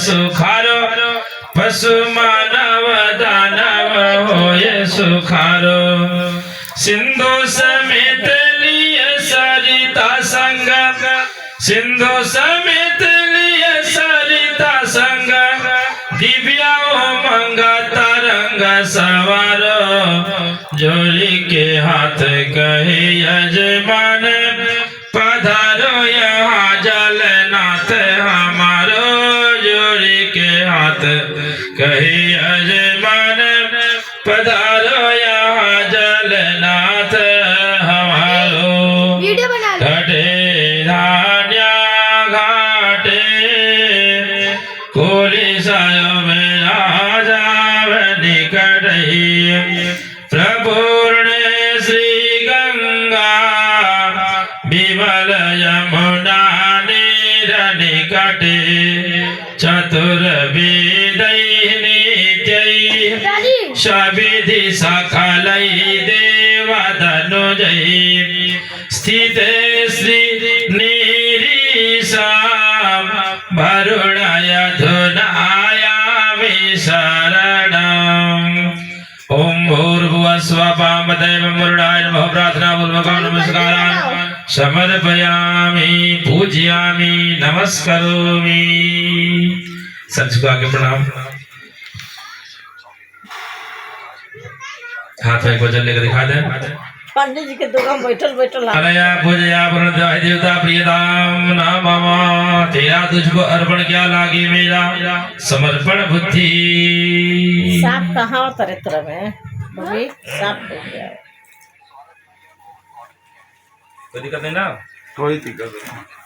सुखारो पशु मानव दानव होए सुखारो सिंधु समेत लिय सरिता संग सिंधु समेत लिय सरिता संग दिव्या उमंग तरंग सवारो जोड़ी के हाथ कहे यजमान पधारो यहाँ जलनाथ हमारो जोड़ी के हाथ कहे यजमान पधारो यहाँ जलनाथ हमारो घटे धान्या घाटे कोली सायो में राजा निकट प्रपूर्ण श्री गंगा विमल यमुना नीर निकटे चतुर्वेद नित्यै सविधि सकलै देवतनुजै स्थित श्री निरीशा वरुणय धुनायामि शरणम् ओम भूर्भुवः स्वः पावदेव मुरुडाय नमः प्रार्थना पूर्वकं नमस्कारान् समर्पयामि पूजयामि नमस्करोमि सर झुका के प्रणाम हाथ में भोजन लेकर दिखा दें पंडित जी के दुकान बैठल बैठल अनया पूजया प्रणदाय देवता प्रियदाम नाम तेरा तुझको अर्पण क्या लागे मेरा समर्पण बुद्धि सांप कहाँ तरह तरह में मम्मी सांप हो गया कोई दिक्कत नहीं ना कोई दिक्कत नहीं।